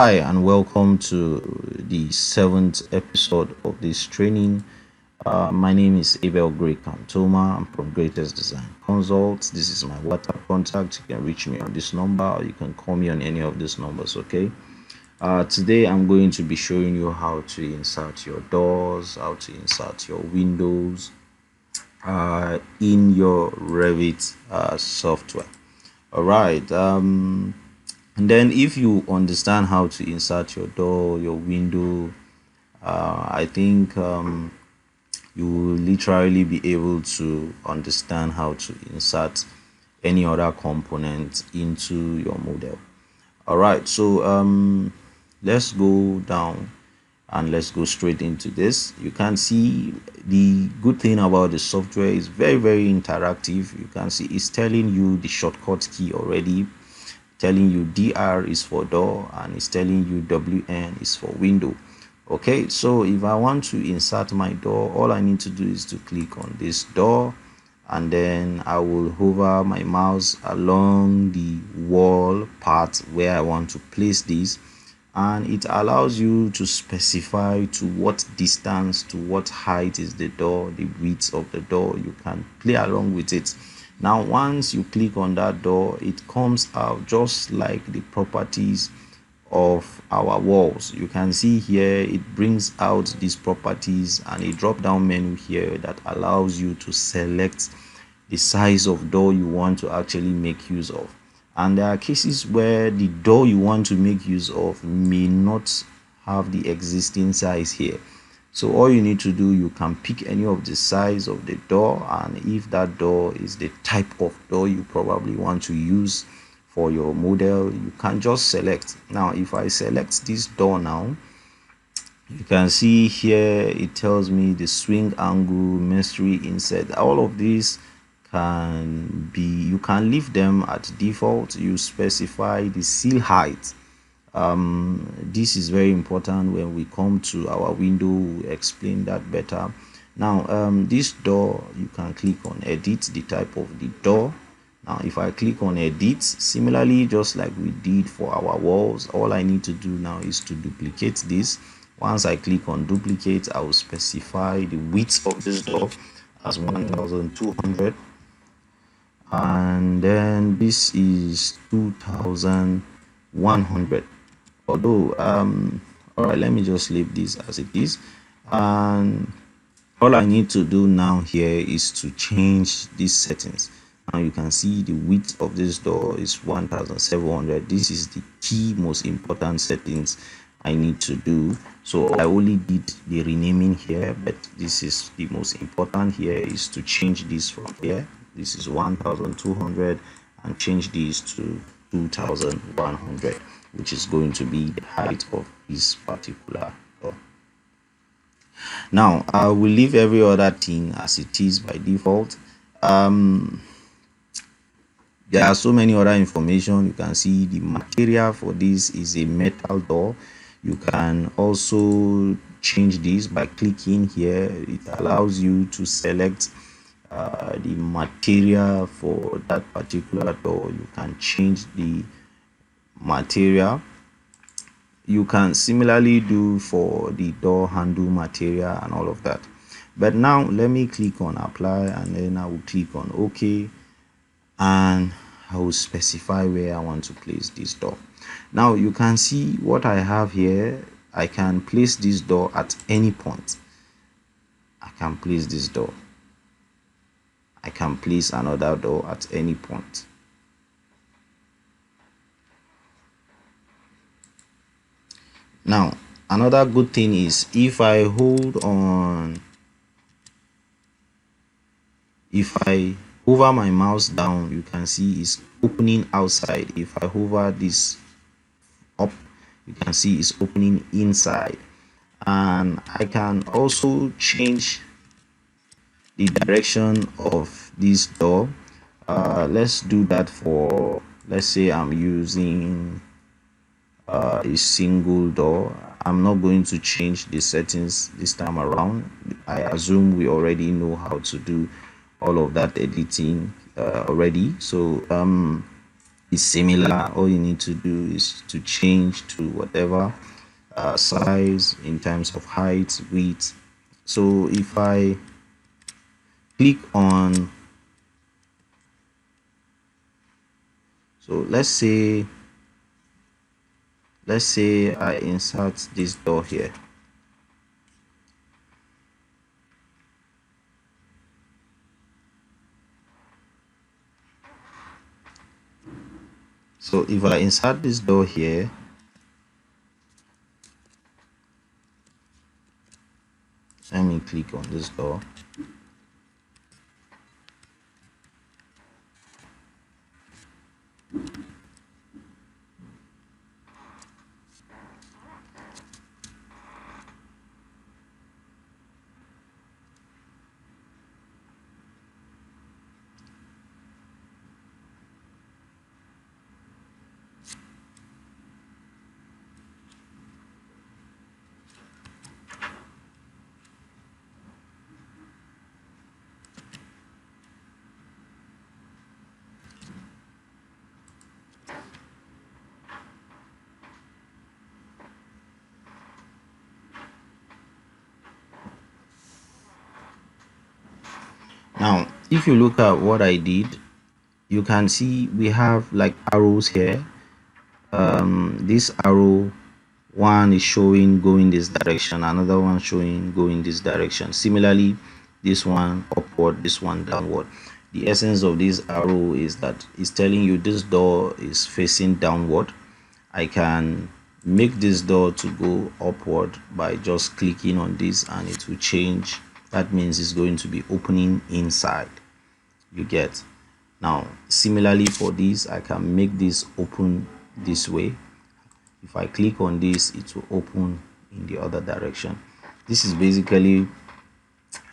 Hi, and welcome to the seventh episode of this training. My name is Abel Grey Cantoma. I'm from GREYTEST Design Consults. This is my WhatsApp contact. You can reach me on this number or you can call me on any of these numbers, okay? Today, I'm going to be showing you how to insert your doors, how to insert your windows in your Revit software. All right. And then if you understand how to insert your door, your window, I think you will literally be able to understand how to insert any other component into your model. All right, so let's go down and let's go straight into this. You can see the good thing about the software is very interactive. You can see it's telling you the shortcut key already, telling you DR is for door and it's telling you WN is for window. Okay, so if I want to insert my door, all I need to do is to click on this door, and then I will hover my mouse along the wall part where I want to place this, and it allows you to specify to what distance, to what height is the door, the width of the door. You can play along with it. Now once you click on that door, it comes out just like the properties of our walls. You can see here it brings out these properties and a drop down menu here that allows you to select the size of door you want to actually make use of. And there are cases where the door you want to make use of may not have the existing size here. So all you need to do, you can pick any of the size of the door, and if that door is the type of door you probably want to use for your model, you can just select. Now if I select this door now, you can see here it tells me the swing angle, masonry inset. All of these can be, you can leave them at default. You specify the seal height. This is very important. When we come to our window, we'll explain that better. Now this door, you can click on edit the type of the door. Now if I click on edit, similarly just like we did for our walls, all I need to do now is to duplicate this. Once I click on duplicate, I will specify the width of this door as 1200, and then this is 2100. Although all right, let me just leave this as it is, and all I need to do now here is to change these settings. Now you can see the width of this door is 1700. This is the key most important settings I need to do. So I only did the renaming here, but this is the most important here, is to change this from here. This is 1200 and change this to 2100, which is going to be the height of this particular door. Now I will leave every other thing as it is by default. There are so many other information. You can see the material for this is a metal door. You can also change this by clicking here. It allows you to select the material for that particular door. You can change the material. You can similarly do for the door handle material and all of that. But now let me click on apply, and then I will click on OK, and I will specify where I want to place this door. Now you can see what I have here. I can place this door at any point. I can place this door. I can place another door at any point. Now another good thing is if I hold on, if I hover my mouse down, you can see it's opening outside. If I hover this up, you can see it's opening inside. And I can also change the direction of this door. Let's do that for, let's say I'm using a single door. I'm not going to change the settings this time around. I assume we already know how to do all of that editing already. So is similar. All you need to do is to change to whatever size in terms of height, width. So if I click on, so let's say I insert this door here. So if I insert this door here, let me click on this door. Now, if you look at what I did, you can see we have like arrows here. This arrow, one is showing going this direction, another one showing going this direction. Similarly, this one upward, this one downward. The essence of this arrow is that it's telling you this door is facing downward. I can make this door to go upward by just clicking on this and it will change. That means it's going to be opening inside. You get. Now similarly for this, I can make this open this way. If I click on this, it will open in the other direction. This is basically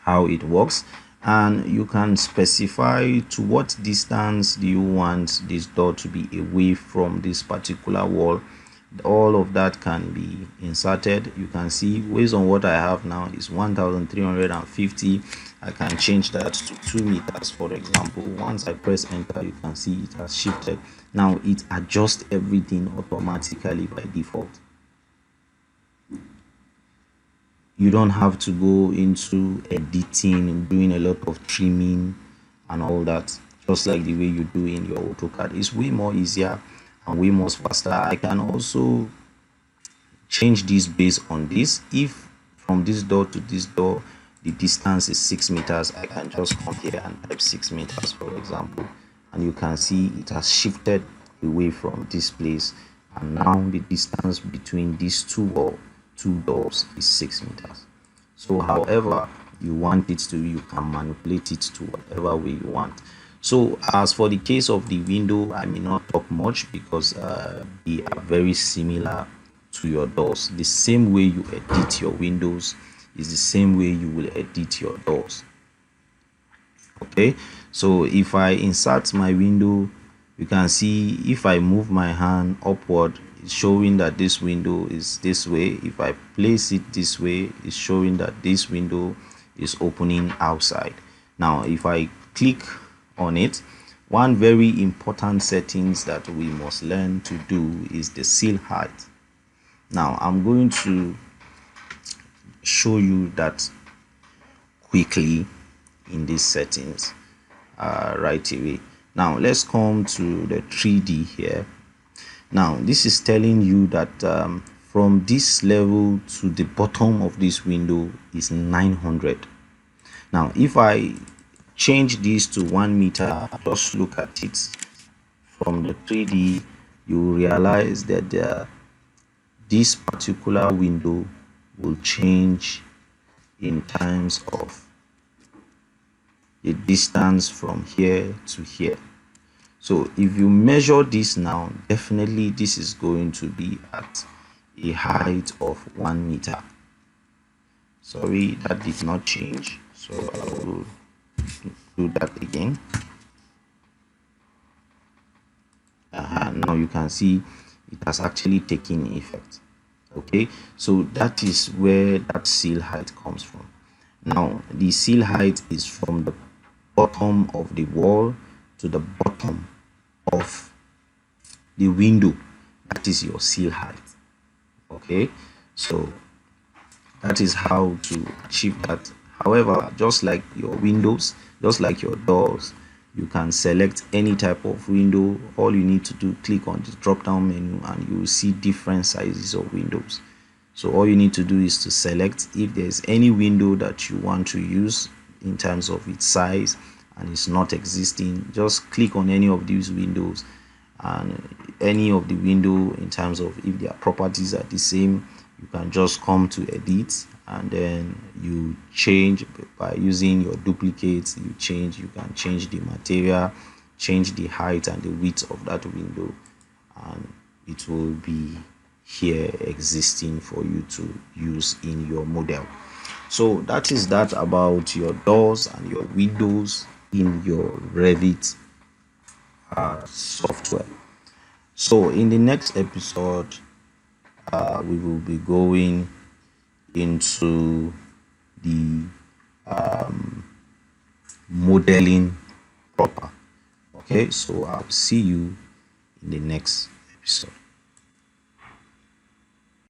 how it works, and you can specify to what distance do you want this door to be away from this particular wall. All of that can be inserted. You can see based on what I have now is 1350. I can change that to 2 meters, for example. Once I press enter, you can see it has shifted. Now it adjusts everything automatically by default. You don't have to go into editing, doing a lot of trimming and all that, just like the way you do in your AutoCAD. It's way more easier and way more faster. I can also change this based on this. If from this door to this door the distance is 6 meters, I can just come here and type 6 meters, for example, and you can see it has shifted away from this place, and now the distance between these two doors is 6 meters. So however you want it to, you can manipulate it to whatever way you want. So as for the case of the window, I may not talk much because they are very similar to your doors. The same way you edit your windows is the same way you will edit your doors. Okay, so if I insert my window, you can see if I move my hand upward, it's showing that this window is this way. If I place it this way, it's showing that this window is opening outside. Now if I click on it, one very important settings that we must learn to do is the seal height. Now I'm going to show you that quickly in these settings right away. Now let's come to the 3D here. Now this is telling you that from this level to the bottom of this window is 900. Now if I change this to 1 meter, just look at it from the 3D, you realize that this particular window will change in terms of the distance from here to here. So if you measure this now, definitely this is going to be at a height of 1 meter. Sorry, that did not change, so I will do that again. Now you can see it has actually taken effect. Okay, so that is where that seal height comes from. Now the seal height is from the bottom of the wall to the bottom of the window, that is your sill height. Okay, so that is how to achieve that. However, just like your windows, just like your doors, you can select any type of window. All you need to do, click on the drop down menu and you will see different sizes of windows. So all you need to do is to select if there's any window that you want to use in terms of its size and it's not existing. Just click on any of these windows, and any of the window, in terms of if their properties are the same, you can just come to edit and then you change by using your duplicates. You can change the material, change the height and the width of that window, and it will be here existing for you to use in your model. So that is that about your doors and your windows in your Revit software. So in the next episode, we will be going into the modeling proper. Okay, so I'll see you in the next episode.